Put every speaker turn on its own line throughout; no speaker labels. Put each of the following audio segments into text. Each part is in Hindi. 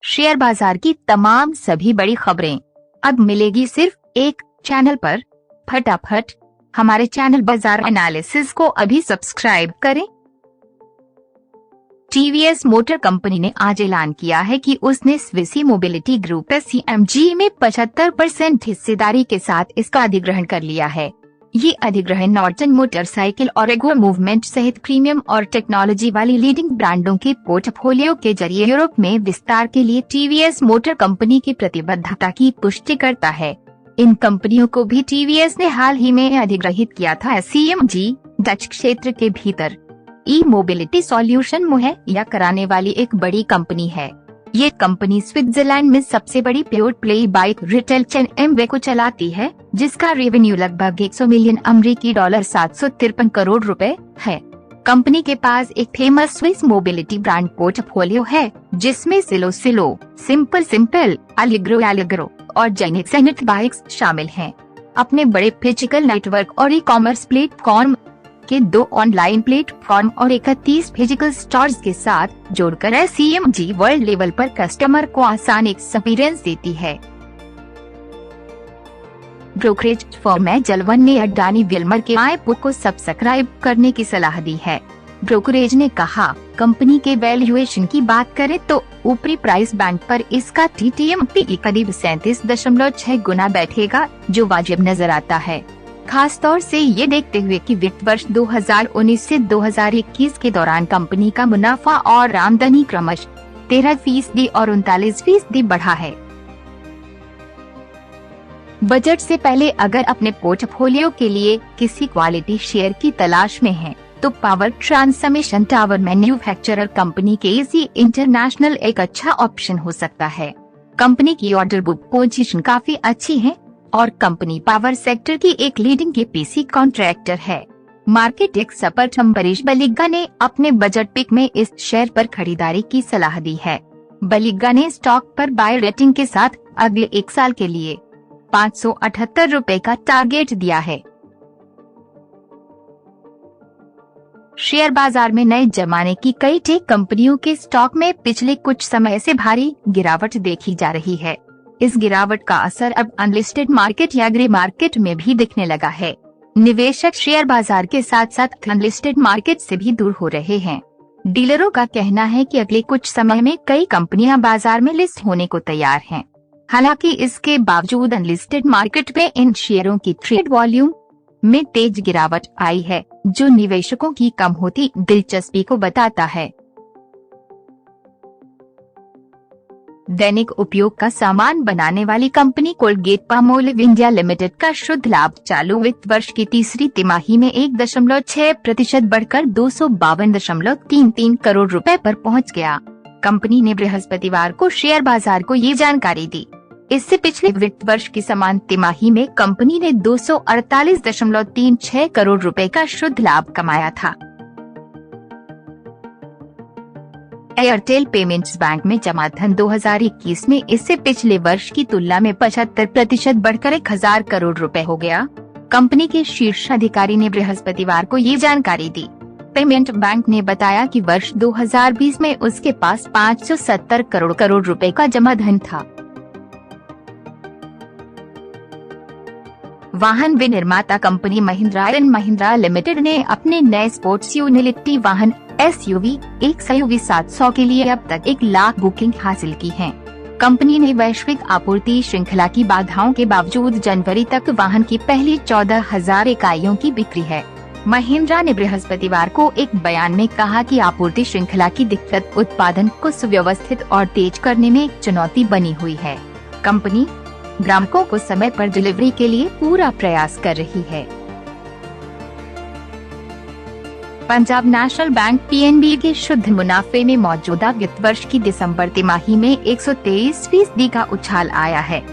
शेयर बाजार की तमाम सभी बड़ी खबरें अब मिलेगी सिर्फ एक चैनल पर। फटाफट हमारे चैनल बाजार एनालिसिस को अभी सब्सक्राइब करें। टीवीएस मोटर कंपनी ने आज ऐलान किया है कि उसने स्विसी मोबिलिटी ग्रुप SEMG में 75% हिस्सेदारी के साथ इसका अधिग्रहण कर लिया है। ये अधिग्रहण नॉर्टन मोटरसाइकिल और एगो मूवमेंट सहित प्रीमियम और टेक्नोलॉजी वाली लीडिंग ब्रांडों के पोर्टफोलियो के जरिए यूरोप में विस्तार के लिए टीवीएस मोटर कंपनी की प्रतिबद्धता की पुष्टि करता है। इन कंपनियों को भी टीवीएस ने हाल ही में अधिग्रहित किया था। SEMG डच क्षेत्र के भीतर ई मोबिलिटी सॉल्यूशन मुहैया कराने वाली एक बड़ी कंपनी है। ये कंपनी स्विट्जरलैंड में सबसे बड़ी pure play bike retail chain Amway को चलाती है, जिसका रेवेन्यू लगभग 100 मिलियन अमेरिकी डॉलर 753 करोड़ रुपए है। कंपनी के पास एक famous Swiss mobility brand portfolio है, जिसमें सिलो, सिंपल, अलिग्रो और जेनिथ बाइक्स शामिल हैं। अपने बड़े फिजिकल नेटवर्क और ई-कॉमर्स प्लेटफॉर्म के 2 ऑनलाइन प्लेटफॉर्म और 31 फिजिकल स्टोर्स के साथ जोड़कर SEMG वर्ल्ड लेवल पर कस्टमर को आसान एक्सपीरियंस देती है। ब्रोकरेज फर्म जलवन ने अडानी विल्मर के IPO को सब्सक्राइब करने की सलाह दी है। ब्रोकरेज ने कहा, कंपनी के वैल्यूएशन की बात करें तो ऊपरी प्राइस बैंड पर इसका TTM/PE करीब 37.6 गुना बैठेगा, जो वाजिब नजर आता है। खास तौर से ये देखते हुए कि वित्त वर्ष 2019 से 2021 के दौरान कंपनी का मुनाफा और आमदनी क्रमशः 13% और 39% बढ़ा है। बजट से पहले अगर अपने पोर्टफोलियो के लिए किसी क्वालिटी शेयर की तलाश में हैं, तो power transmission tower manufacturer company KC international एक अच्छा ऑप्शन हो सकता है। कंपनी की ऑर्डर बुक पोजीशन काफी अच्छी है और कंपनी पावर सेक्टर की एक लीडिंग EPC कॉन्ट्रैक्टर है। मार्केट एक्सपर्ट अम्बरीश बलिग्गा ने अपने बजट पिक में इस शेयर पर खरीदारी की सलाह दी है। बलिग्गा ने स्टॉक पर बाय रेटिंग के साथ अगले 1 साल के लिए 578 रुपए का टारगेट दिया है। शेयर बाजार में नए जमाने की कई टेक कंपनियों के स्टॉक में पिछले कुछ समय से भारी गिरावट देखी जा रही है। इस गिरावट का असर अब अनलिस्टेड मार्केट या ग्रे मार्केट में भी दिखने लगा है। निवेशक शेयर बाजार के साथ साथ अनलिस्टेड मार्केट से भी दूर हो रहे हैं। डीलरों का कहना है कि अगले कुछ समय में कई कंपनियां बाजार में लिस्ट होने को तैयार हैं। हालांकि इसके बावजूद अनलिस्टेड मार्केट में इन शेयरों की ट्रेड वॉल्यूम में तेज गिरावट आई है, जो निवेशकों की कम होती दिलचस्पी को बताता है। दैनिक उपयोग का सामान बनाने वाली कंपनी कोलगेट-पाल्मोलिव इंडिया लिमिटेड का शुद्ध लाभ चालू वित्त वर्ष की तीसरी तिमाही में 1.6% बढ़कर 252.33 करोड़ रुपए पर पहुंच गया। कंपनी ने बृहस्पतिवार को शेयर बाजार को ये जानकारी दी। इससे पिछले वित्त वर्ष की समान तिमाही में कंपनी ने 248.36 करोड़ रुपए का शुद्ध लाभ कमाया था। एयरटेल पेमेंट्स बैंक में जमा धन 2021 में इससे पिछले वर्ष की तुलना में 75% बढ़कर 1000 करोड़ रुपए हो गया। कंपनी के शीर्ष अधिकारी ने बृहस्पतिवार को ये जानकारी दी। पेमेंट बैंक ने बताया कि वर्ष 2020 में उसके पास 570 करोड़ रुपए का जमा धन था। वाहन विनिर्माता कंपनी महिंद्रा एंड महिंद्रा लिमिटेड ने अपने नए स्पोर्ट्स यूटिलिटी वाहन SUV XUV 700 के लिए अब तक 1 लाख बुकिंग हासिल की है। कंपनी ने वैश्विक आपूर्ति श्रृंखला की बाधाओं के बावजूद जनवरी तक वाहन की पहली 14,000 इकाइयों की बिक्री है। महिंद्रा ने बृहस्पतिवार को एक बयान में कहा कि आपूर्ति श्रृंखला की दिक्कत उत्पादन को सुव्यवस्थित और तेज करने में एक चुनौती बनी हुई है। कंपनी ग्राहकों को समय पर डिलीवरी के लिए पूरा प्रयास कर रही है। पंजाब नेशनल बैंक PNB के शुद्ध मुनाफे में मौजूदा वित्त वर्ष की दिसंबर तिमाही में 123% का उछाल आया है।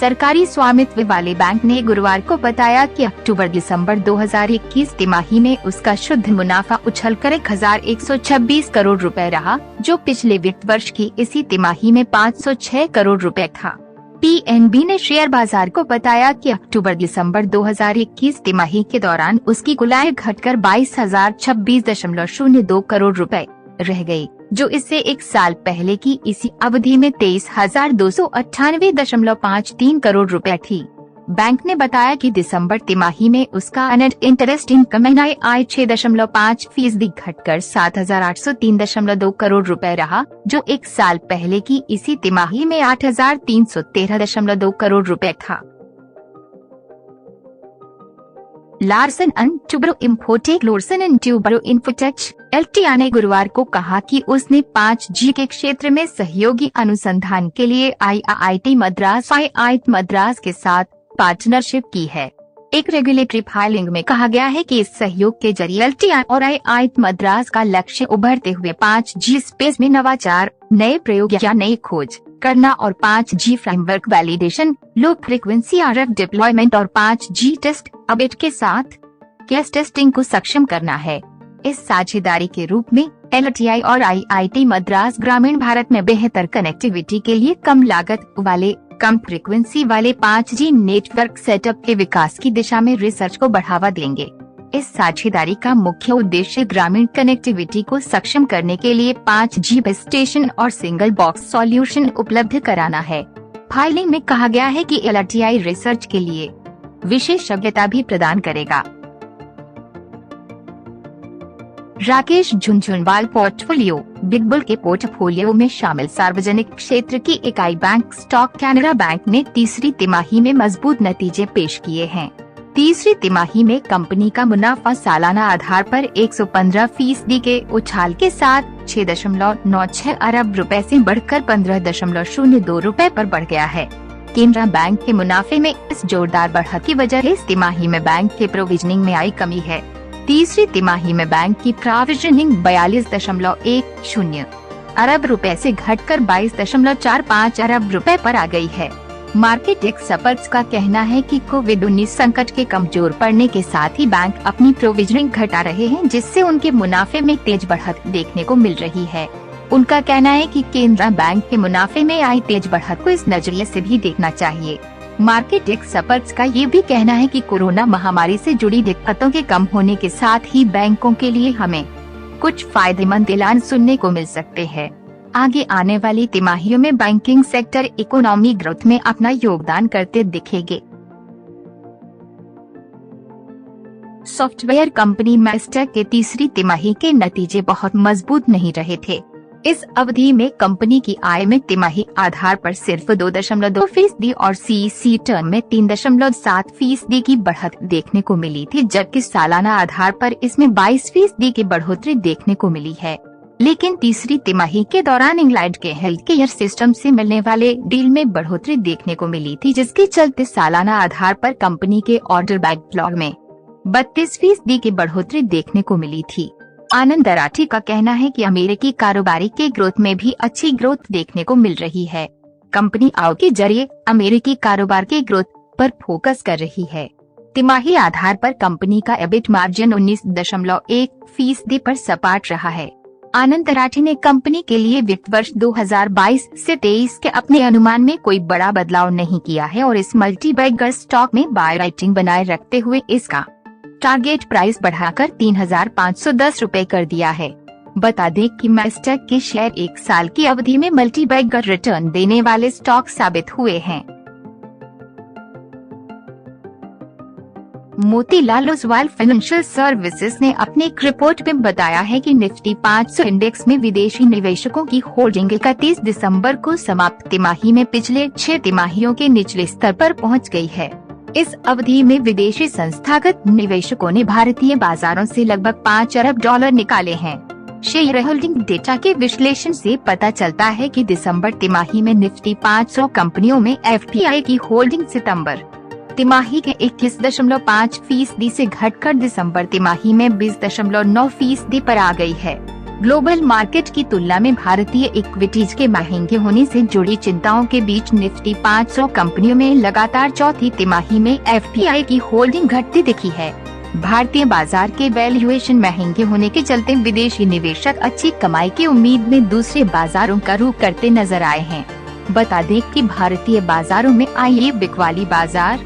सरकारी स्वामित्व वाले बैंक ने गुरुवार को बताया कि अक्टूबर-दिसंबर 2021 तिमाही में उसका शुद्ध मुनाफा उछलकर 1126 करोड़ रुपए रहा, जो पिछले वित्त वर्ष की इसी तिमाही में 506 करोड़ रुपए था। PNB ने शेयर बाजार को बताया कि अक्टूबर-दिसंबर 2021 तिमाही के दौरान उसकी कुल आय घटकर 22,026.02 करोड़ रुपए रह गई, जो इससे एक साल पहले की इसी अवधि में 23,298.53 करोड़ रुपए थी। बैंक ने बताया कि दिसंबर तिमाही में उसका नेट इंटरेस्ट इनकम NII 6.5% घटकर 7,803.2 करोड़ रुपए रहा, जो एक साल पहले की इसी तिमाही में 8,313.2 करोड़ रुपए था। Larsen and Toubro infotech Larsen and Toubro infotech LTI ने गुरुवार को कहा कि उसने 5G के क्षेत्र में सहयोगी अनुसंधान के लिए IIT मद्रास के साथ पार्टनरशिप की है। एक रेगुलेटरी फाइलिंग में कहा गया है कि इस सहयोग के जरिए LTI और IIT मद्रास का लक्ष्य उभरते हुए 5G स्पेस में नवाचार, नए प्रयोग या नई खोज करना और 5G framework validation, low frequency RF deployment और 5G टेस्ट अपडेट के साथ केस टेस्टिंग को सक्षम करना है। इस साझेदारी के रूप में LTI और IIT मद्रास ग्रामीण भारत में बेहतर कनेक्टिविटी के लिए कम लागत वाले, कम फ्रीक्वेंसी वाले 5G नेटवर्क सेटअप के विकास की दिशा में रिसर्च को बढ़ावा देंगे। इस साझेदारी का मुख्य उद्देश्य ग्रामीण कनेक्टिविटी को सक्षम करने के लिए 5G बेस स्टेशन और सिंगल बॉक्स सॉल्यूशन उपलब्ध कराना है। फाइलिंग में कहा गया है कि LTI रिसर्च के लिए विशेषज्ञता भी प्रदान करेगा। राकेश झुनझुनवाल पोर्टफोलियो। बिग बुल के पोर्टफोलियो में शामिल सार्वजनिक क्षेत्र की इकाई बैंक स्टॉक कैनरा बैंक ने तीसरी तिमाही में मजबूत नतीजे पेश किए हैं। तीसरी तिमाही में कंपनी का मुनाफा सालाना आधार पर 115% के उछाल के साथ 6.96 अरब रुपए से बढ़कर 15.02 रुपए पर बढ़ गया है। केनरा बैंक के मुनाफे में इस जोरदार बढ़त की वजह इस तिमाही में बैंक के प्रोविजनिंग में आई कमी है। तीसरी तिमाही में बैंक की प्रोविजनिंग 42.10 अरब रुपए से घटकर 22.45 अरब रुपए पर आ गई है। मार्केट एक्सपर्ट्स का कहना है कि कोविड-19 संकट के कमजोर पड़ने के साथ ही बैंक अपनी प्रोविजनिंग घटा रहे हैं, जिससे उनके मुनाफे में तेज बढ़त देखने को मिल रही है। उनका कहना है कि केनरा बैंक के मुनाफे में आई तेज बढ़त को इस नजरिए से भी देखना चाहिए। मार्केट एक्सपर्ट्स का ये भी कहना है कि कोरोना महामारी से जुड़ी दिक्कतों के कम होने के साथ ही बैंकों के लिए हमें कुछ फायदेमंद ऐलान सुनने को मिल सकते हैं। आगे आने वाली तिमाहियों में बैंकिंग सेक्टर इकोनॉमी ग्रोथ में अपना योगदान करते दिखेंगे। सॉफ्टवेयर कंपनी मैस्टेक के तीसरी तिमाही के नतीजे बहुत मजबूत नहीं रहे थे। इस अवधि में कंपनी की आय में तिमाही आधार पर सिर्फ 2.2% और CC टर्म में 3.7% की बढ़त देखने को मिली थी, जबकि सालाना आधार पर इसमें 22% की बढ़ोतरी देखने को मिली है। लेकिन तीसरी तिमाही के दौरान इंग्लैंड के हेल्थ केयर सिस्टम से मिलने वाले डील में बढ़ोतरी देखने को मिली थी, जिसके चलते सालाना आधार पर कंपनी के ऑर्डर बैकलॉग में 32% की बढ़ोतरी देखने को मिली थी। आनंद राठी का कहना है कि अमेरिकी कारोबारी के ग्रोथ में भी अच्छी ग्रोथ देखने को मिल रही है। कंपनी आय के जरिए अमेरिकी कारोबार के ग्रोथ पर फोकस कर रही है। तिमाही आधार पर कंपनी का EBIT मार्जिन 19.1% पर सपाट रहा है। आनंद राठी ने कंपनी के लिए वित्त वर्ष 2022 से 23 के अपने अनुमान में कोई बड़ा बदलाव नहीं किया है और इस मल्टीबैगर स्टॉक में बाय राइटिंग बनाए रखते हुए इसका टारगेट प्राइस बढ़ाकर 3,510 रुपए कर दिया है। बता दें कि मैस्टेक के शेयर एक साल की अवधि में मल्टीबैगर रिटर्न देने वाले स्टॉक साबित हुए हैं। मोतीलाल ओसवाल फाइनेंशियल सर्विसेज ने अपने एक रिपोर्ट में बताया है कि निफ्टी 500 इंडेक्स में विदेशी निवेशकों की होल्डिंग 31 दिसंबर को समाप्त तिमाही में पिछले 6 तिमाहियों के निचले स्तर पर पहुंच गई है। इस अवधि में विदेशी संस्थागत निवेशकों ने भारतीय बाजारों से लगभग $5 अरब निकाले हैं। शेयर होल्डिंग डेटा के विश्लेषण से पता चलता है कि दिसंबर तिमाही में निफ्टी 500 कंपनियों में FPI की होल्डिंग सितंबर तिमाही के 21.5% से घटकर दिसंबर तिमाही में 20.9% पर आ गई है। ग्लोबल मार्केट की तुलना में भारतीय इक्विटीज के महंगे होने से जुड़ी चिंताओं के बीच निफ्टी 500 कंपनियों में लगातार चौथी तिमाही में FPI की होल्डिंग घटती दिखी है। भारतीय बाजार के वैल्यूएशन महंगे होने के चलते विदेशी निवेशक अच्छी कमाई की उम्मीद में दूसरे बाजारों का रुख करते नजर आए हैं। बता दें कि भारतीय बाजारों में आईए बिकवाली बाजार,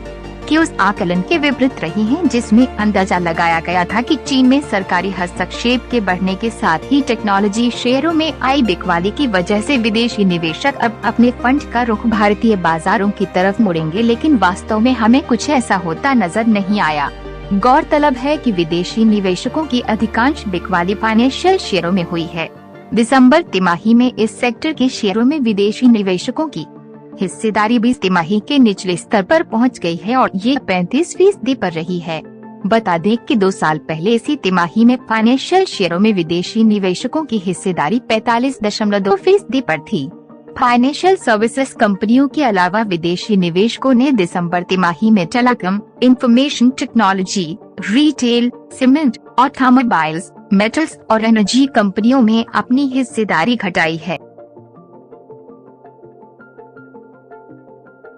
कि उस आकलन के विपरीत रही हैं, जिसमें अंदाजा लगाया गया था कि चीन में सरकारी हस्तक्षेप के बढ़ने के साथ ही टेक्नोलॉजी शेयरों में आई बिकवाली की वजह से विदेशी निवेशक अब अपने फंड का रुख भारतीय बाजारों की तरफ मुड़ेंगे, लेकिन वास्तव में हमें कुछ ऐसा होता नजर नहीं आया। गौरतलब है कि विदेशी निवेशकों की अधिकांश बिकवाली फाइनेंशियल शेयरों में हुई है। दिसंबर तिमाही में इस सेक्टर के शेयरों में विदेशी निवेशकों की हिस्सेदारी 20 तिमाही के निचले स्तर पर पहुंच गई है और ये 35% पर रही है। बता दें कि 2 साल पहले इसी तिमाही में फाइनेंशियल शेयरों में विदेशी निवेशकों की हिस्सेदारी 45.2% पर थी। फाइनेंशियल सर्विसेज कंपनियों के अलावा विदेशी निवेशकों ने दिसंबर तिमाही में telecom, information technology, retail, cement, automobiles, metals और एनर्जी कंपनियों में अपनी हिस्सेदारी घटाई है।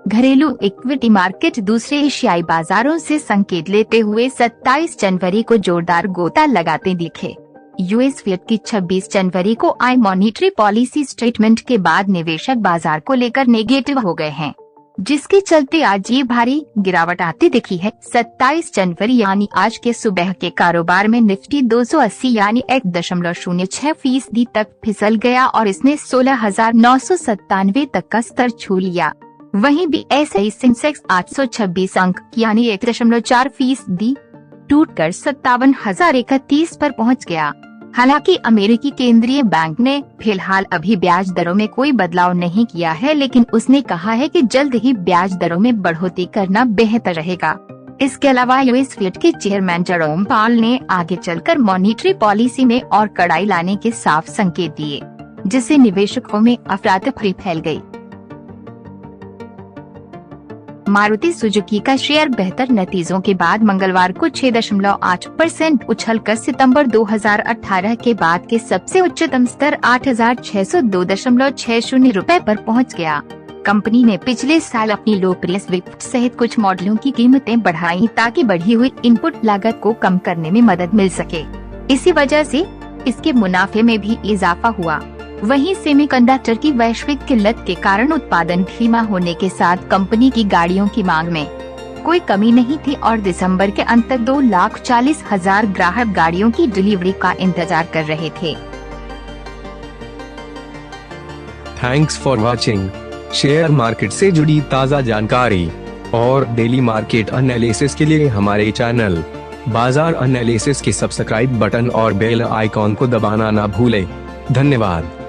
घरेलू इक्विटी मार्केट दूसरे एशियाई बाजारों से संकेत लेते हुए 27 जनवरी को जोरदार गोता लगाते दिखे। यूएस फेड की 26 जनवरी को आई मॉनिटरी पॉलिसी स्टेटमेंट के बाद निवेशक बाजार को लेकर नेगेटिव हो गए हैं, जिसके चलते आज ये भारी गिरावट आती दिखी है। 27 जनवरी यानी आज के सुबह के कारोबार में निफ्टी 280 यानी 1.06% तक फिसल गया और इसने 16,997 तक का स्तर छू लिया। वहीं BSE सेंसेक्स 826 अंक यानी 1.4% टूटकर 57,031 पर पहुंच गया। हालांकि अमेरिकी केंद्रीय बैंक ने फिलहाल अभी ब्याज दरों में कोई बदलाव नहीं किया है, लेकिन उसने कहा है कि जल्द ही ब्याज दरों में बढ़ोतरी करना बेहतर रहेगा। इसके अलावा यूएस फेड के चेयरमैन जेरोम पावल ने आगे चलकर मॉनिटरी पॉलिसी में और कड़ाई लाने के साफ संकेत दिए, जिससे निवेशकों में अफरा-तफरी फैल गई। मारुति सुजुकी का शेयर बेहतर नतीजों के बाद मंगलवार को 6.8% उछलकर सितंबर 2018 के बाद के सबसे उच्चतम स्तर 8,602.60 रुपए पर पहुंच गया। कंपनी ने पिछले साल अपनी लोकप्रिय स्विफ्ट सहित कुछ मॉडलों की कीमतें बढ़ाई ताकि बढ़ी हुई इनपुट लागत को कम करने में मदद मिल सके। इसी वजह से इसके मुनाफे में भी इजाफा हुआ। वहीं सेमीकंडक्टर की वैश्विक किल्लत के कारण उत्पादन धीमा होने के साथ कंपनी की गाड़ियों की मांग में कोई कमी नहीं थी और दिसंबर के अंत तक 2,40,000 ग्राहक गाड़ियों की डिलीवरी का इंतजार कर रहे थे।
Thanks for watching. Share market से जुड़ी ताज़ा जानकारी और डेली मार्केट एनालिसिस के लिए हमारे चैनल बाजार एनालिसिस के सब्सक्राइब बटन और बेल आइकॉन को दबाना ना भूलें। धन्यवाद।